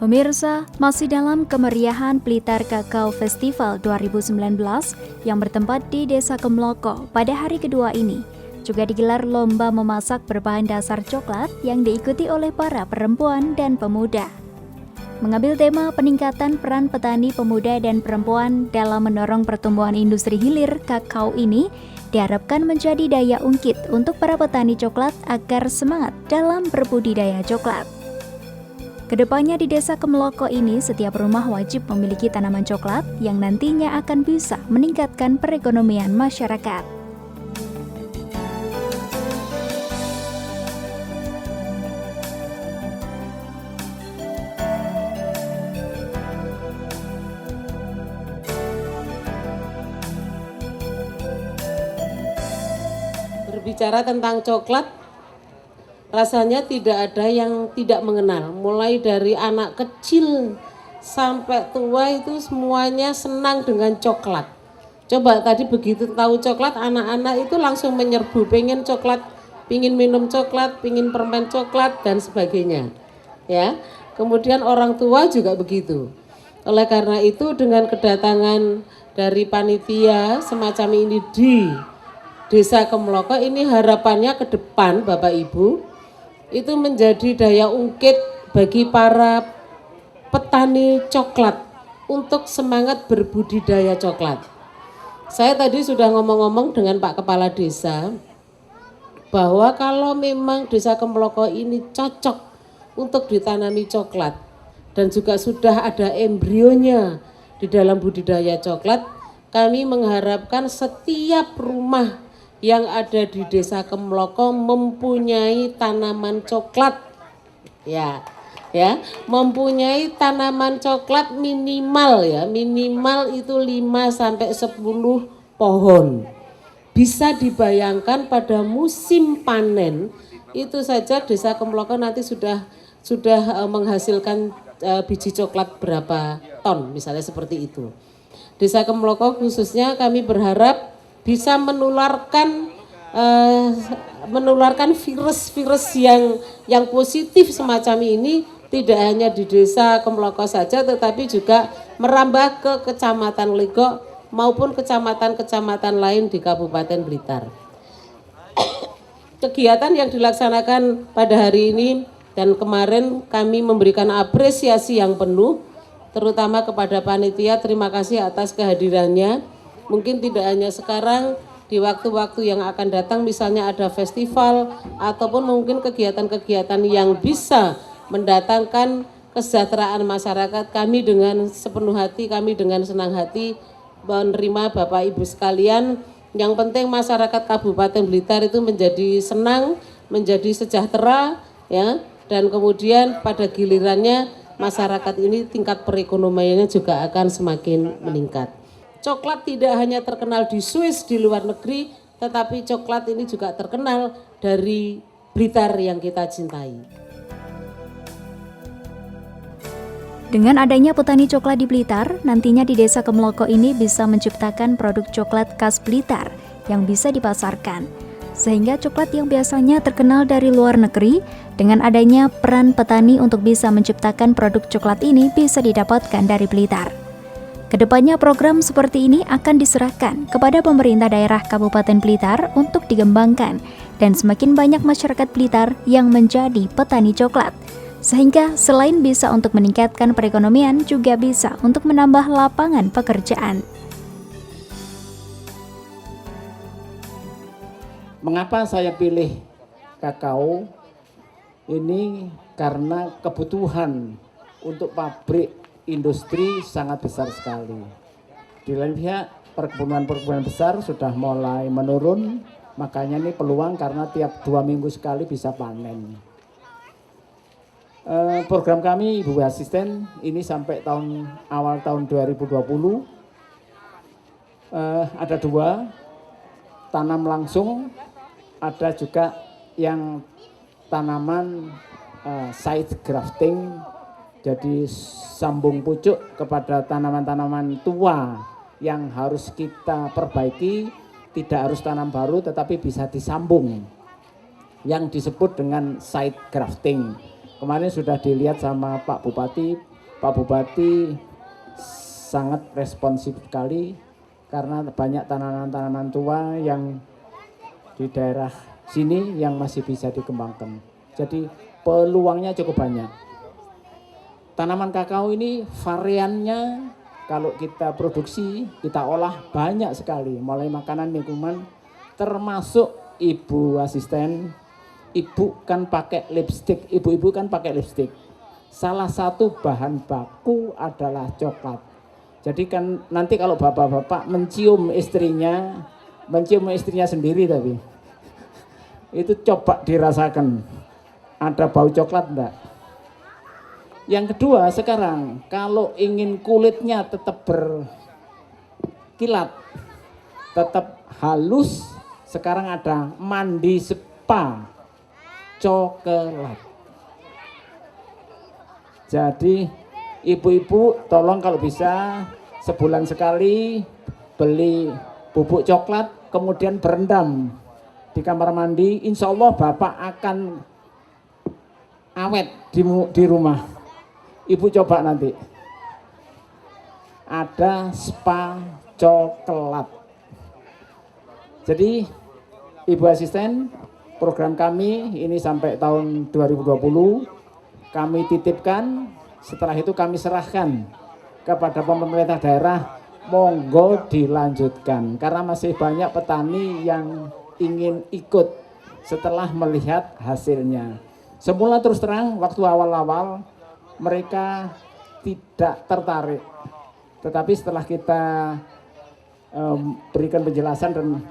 Pemirsa, masih dalam kemeriahan Blitar Kakao Festival 2019 yang bertempat di Desa Kemloko pada hari kedua ini, juga digelar lomba memasak berbahan dasar coklat yang diikuti oleh para perempuan dan pemuda. Mengambil tema peningkatan peran petani pemuda dan perempuan dalam mendorong pertumbuhan industri hilir kakao ini, diharapkan menjadi daya ungkit untuk para petani coklat agar semangat dalam berbudidaya coklat. Kedepannya di Desa Kemloko ini, setiap rumah wajib memiliki tanaman coklat yang nantinya akan bisa meningkatkan perekonomian masyarakat. Berbicara tentang coklat, rasanya tidak ada yang tidak mengenal. Mulai dari anak kecil sampai tua itu semuanya senang dengan coklat. Coba tadi begitu tahu coklat, anak-anak itu langsung menyerbu, pengen coklat, pengen minum coklat, pengen permen coklat dan sebagainya. Ya, kemudian orang tua juga begitu. Oleh karena itu dengan kedatangan dari panitia semacam ini di Desa Kemloko ini, harapannya ke depan Bapak Ibu itu menjadi daya ungkit bagi para petani coklat untuk semangat berbudidaya coklat. Saya tadi sudah ngomong-ngomong dengan Pak Kepala Desa bahwa kalau memang Desa Kemloko ini cocok untuk ditanami coklat dan juga sudah ada embrionya di dalam budidaya coklat, kami mengharapkan setiap rumah yang ada di Desa Kemloko mempunyai tanaman coklat, ya, mempunyai tanaman coklat minimal itu 5 sampai 10 pohon. Bisa dibayangkan pada musim panen itu saja Desa Kemloko nanti sudah menghasilkan biji coklat berapa ton, misalnya seperti itu. Desa Kemloko khususnya kami berharap bisa menularkan virus-virus yang positif semacam ini tidak hanya di Desa Kemloko saja, tetapi juga merambah ke Kecamatan Legok maupun kecamatan-kecamatan lain di Kabupaten Blitar. Kegiatan yang dilaksanakan pada hari ini dan kemarin kami memberikan apresiasi yang penuh, terutama kepada panitia. Terima kasih atas kehadirannya. Mungkin tidak hanya sekarang, di waktu-waktu yang akan datang misalnya ada festival ataupun mungkin kegiatan-kegiatan yang bisa mendatangkan kesejahteraan masyarakat. Kami dengan sepenuh hati, kami dengan senang hati menerima Bapak Ibu sekalian. Yang penting masyarakat Kabupaten Blitar itu menjadi senang, menjadi sejahtera, ya, dan kemudian pada gilirannya masyarakat ini tingkat perekonomiannya juga akan semakin meningkat. Coklat tidak hanya terkenal di Swiss, di luar negeri, tetapi coklat ini juga terkenal dari Blitar yang kita cintai. Dengan adanya petani coklat di Blitar, nantinya di Desa Kemloko ini bisa menciptakan produk coklat khas Blitar yang bisa dipasarkan. Sehingga coklat yang biasanya terkenal dari luar negeri, dengan adanya peran petani untuk bisa menciptakan produk coklat ini bisa didapatkan dari Blitar. Kedepannya program seperti ini akan diserahkan kepada pemerintah daerah Kabupaten Blitar untuk dikembangkan dan semakin banyak masyarakat Blitar yang menjadi petani coklat. Sehingga selain bisa untuk meningkatkan perekonomian juga bisa untuk menambah lapangan pekerjaan. Mengapa saya pilih kakao? Ini karena kebutuhan untuk pabrik industri sangat besar sekali. Di lain pihak perkebunan besar sudah mulai menurun, makanya ini peluang karena tiap 2 minggu sekali bisa panen. Program kami Ibu Asisten ini sampai awal tahun 2020 ada 2, tanam langsung, ada juga yang tanaman side grafting. Jadi sambung pucuk kepada tanaman-tanaman tua yang harus kita perbaiki, tidak harus tanam baru tetapi bisa disambung, yang disebut dengan side grafting. Kemarin sudah dilihat sama Pak Bupati Pak Bupati sangat responsif sekali karena banyak tanaman-tanaman tua yang di daerah sini yang masih bisa dikembangkan. Jadi peluangnya cukup banyak. Tanaman kakao ini variannya kalau kita produksi, kita olah banyak sekali. Mulai makanan, minuman, termasuk ibu asisten, ibu kan pakai lipstik, ibu-ibu kan pakai lipstik. Salah satu bahan baku adalah coklat. Jadi kan nanti kalau bapak-bapak mencium istrinya sendiri tapi itu coba dirasakan ada bau coklat enggak. Yang kedua sekarang kalau ingin kulitnya tetap berkilat, tetap halus, sekarang ada mandi spa coklat. Jadi ibu-ibu tolong kalau bisa sebulan sekali beli bubuk coklat kemudian berendam di kamar mandi, insya Allah bapak akan awet di rumah. Ibu coba nanti ada spa coklat. Jadi ibu asisten, program kami ini sampai tahun 2020 kami titipkan, setelah itu kami serahkan kepada pemerintah daerah, monggo dilanjutkan karena masih banyak petani yang ingin ikut setelah melihat hasilnya. Semula terus terang waktu awal-awal mereka tidak tertarik, tetapi setelah kita berikan penjelasan dan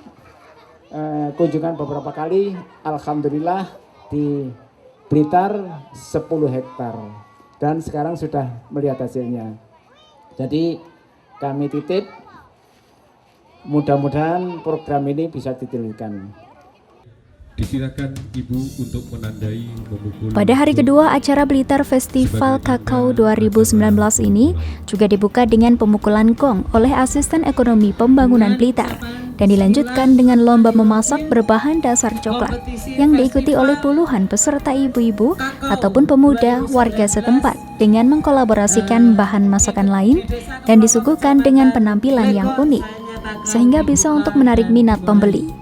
kunjungan beberapa kali, alhamdulillah di Blitar 10 hektar dan sekarang sudah melihat hasilnya. Jadi kami titip, mudah-mudahan program ini bisa diteruskan. Disilakan Ibu untuk menandai memukul. Pada hari kedua acara Blitar Festival Kakao 2019 ini juga dibuka dengan pemukulan gong oleh Asisten Ekonomi Pembangunan Blitar dan dilanjutkan dengan lomba memasak berbahan dasar coklat yang diikuti oleh puluhan peserta ibu-ibu ataupun pemuda warga setempat dengan mengkolaborasikan bahan masakan lain dan disuguhkan dengan penampilan yang unik sehingga bisa untuk menarik minat pembeli.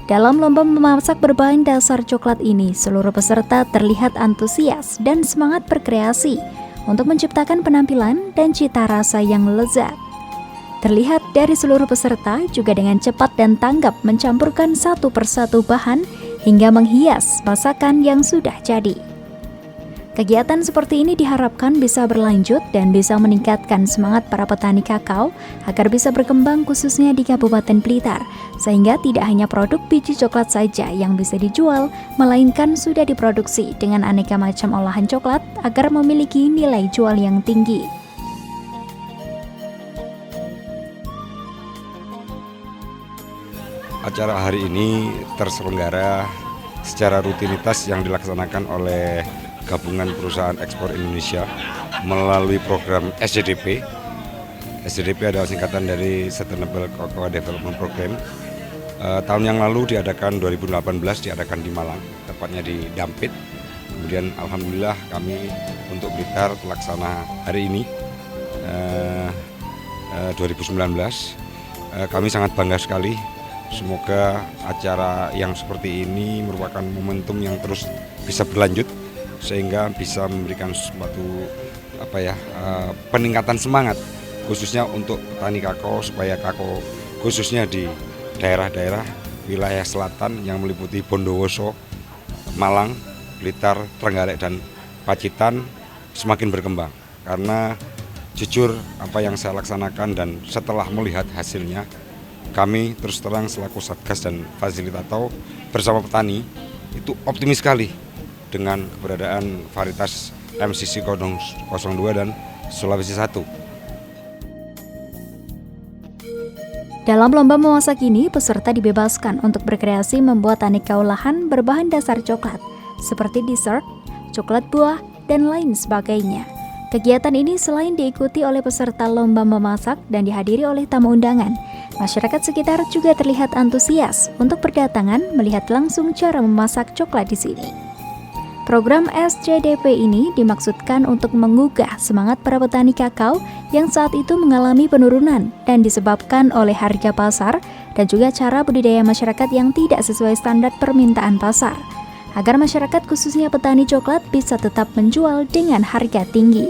Dalam lomba memasak berbahan dasar coklat ini, seluruh peserta terlihat antusias dan semangat berkreasi untuk menciptakan penampilan dan cita rasa yang lezat. Terlihat dari seluruh peserta juga dengan cepat dan tanggap mencampurkan satu persatu bahan hingga menghias masakan yang sudah jadi. Kegiatan seperti ini diharapkan bisa berlanjut dan bisa meningkatkan semangat para petani kakao agar bisa berkembang khususnya di Kabupaten Blitar, sehingga tidak hanya produk biji coklat saja yang bisa dijual, melainkan sudah diproduksi dengan aneka macam olahan coklat agar memiliki nilai jual yang tinggi. Acara hari ini terselenggara secara rutinitas yang dilaksanakan oleh Gabungan Perusahaan Ekspor Indonesia melalui program SCDP. SCDP adalah singkatan dari Sustainable Cocoa Development Program. Tahun yang lalu diadakan 2018 diadakan di Malang, tepatnya di Dampit. Kemudian alhamdulillah kami untuk Blitar terlaksana hari ini 2019. Kami sangat bangga sekali. Semoga acara yang seperti ini merupakan momentum yang terus bisa berlanjut sehingga bisa memberikan suatu peningkatan semangat khususnya untuk petani kakao supaya kakao khususnya di daerah-daerah wilayah selatan yang meliputi Bondowoso, Malang, Blitar, Trenggalek dan Pacitan semakin berkembang. Karena jujur apa yang saya laksanakan dan setelah melihat hasilnya, kami terus terang selaku Satgas dan fasilitator bersama petani itu optimis sekali dengan keberadaan varietas MCC 02 dan Sulawesi 1. Dalam lomba memasak ini, peserta dibebaskan untuk berkreasi membuat aneka olahan berbahan dasar coklat, seperti dessert, coklat buah, dan lain sebagainya. Kegiatan ini selain diikuti oleh peserta lomba memasak dan dihadiri oleh tamu undangan, masyarakat sekitar juga terlihat antusias untuk berdatangan melihat langsung cara memasak coklat di sini. Program SCDP ini dimaksudkan untuk menggugah semangat para petani kakao yang saat itu mengalami penurunan dan disebabkan oleh harga pasar dan juga cara budidaya masyarakat yang tidak sesuai standar permintaan pasar, agar masyarakat khususnya petani coklat bisa tetap menjual dengan harga tinggi.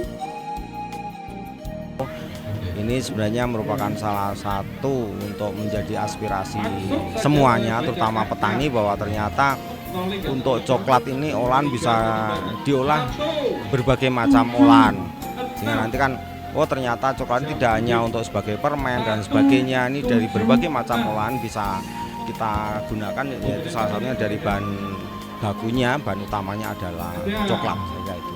Ini sebenarnya merupakan salah satu untuk menjadi aspirasi semuanya, terutama petani, bahwa ternyata untuk coklat ini olahan bisa diolah berbagai macam olahan. Sehingga nanti kan, oh ternyata coklat tidak hanya untuk sebagai permen dan sebagainya, ini dari berbagai macam olahan bisa kita gunakan, yaitu salah satunya dari bahan bakunya, bahan utamanya adalah coklat saja itu.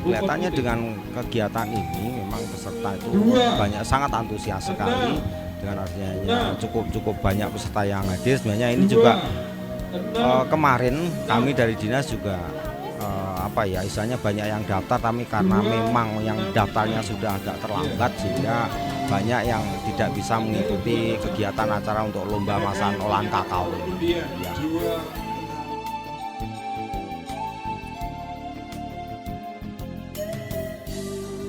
Kelihatannya dengan kegiatan ini memang peserta itu sangat antusias sekali, dengan adanya cukup banyak peserta yang hadir. Sebenarnya ini juga kemarin kami dari dinas juga istilahnya banyak yang daftar, tapi karena memang yang daftarnya sudah agak terlambat sehingga banyak yang tidak bisa mengikuti kegiatan acara untuk lomba masakan olahan kakao. Ya.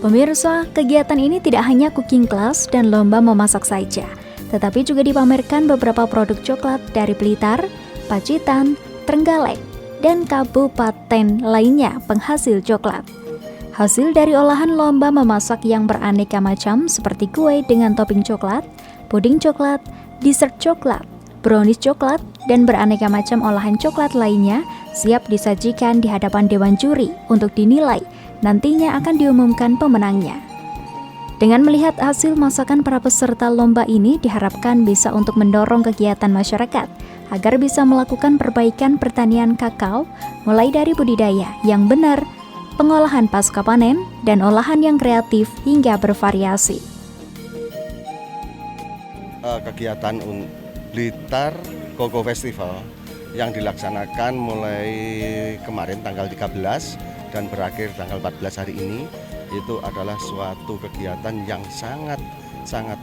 Pemirsa, kegiatan ini tidak hanya cooking class dan lomba memasak saja, tetapi juga dipamerkan beberapa produk coklat dari Blitar, Pacitan, Trenggalek, dan kabupaten lainnya penghasil coklat. Hasil dari olahan lomba memasak yang beraneka macam seperti kue dengan topping coklat, puding coklat, dessert coklat, brownies coklat, dan beraneka macam olahan coklat lainnya siap disajikan di hadapan dewan juri untuk dinilai. Nantinya akan diumumkan pemenangnya. Dengan melihat hasil masakan para peserta lomba ini diharapkan bisa untuk mendorong kegiatan masyarakat agar bisa melakukan perbaikan pertanian kakao mulai dari budidaya yang benar, pengolahan pasca panen, dan olahan yang kreatif hingga bervariasi. Kegiatan Blitar Cocoa Festival yang dilaksanakan mulai kemarin tanggal 13 dan berakhir tanggal 14 hari ini, itu adalah suatu kegiatan yang sangat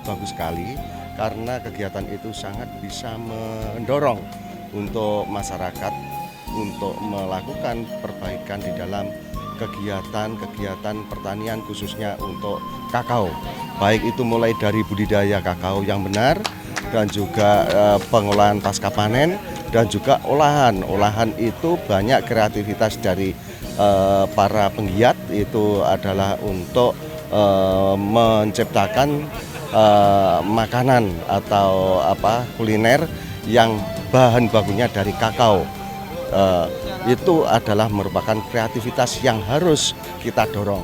bagus sekali, karena kegiatan itu sangat bisa mendorong untuk masyarakat untuk melakukan perbaikan di dalam kegiatan pertanian, khususnya untuk kakao, baik itu mulai dari budidaya kakao yang benar dan juga pengolahan pasca panen dan juga olahan itu banyak kreativitas dari para penggiat, itu adalah untuk menciptakan makanan atau kuliner yang bahan bakunya dari kakao. Itu adalah merupakan kreativitas yang harus kita dorong.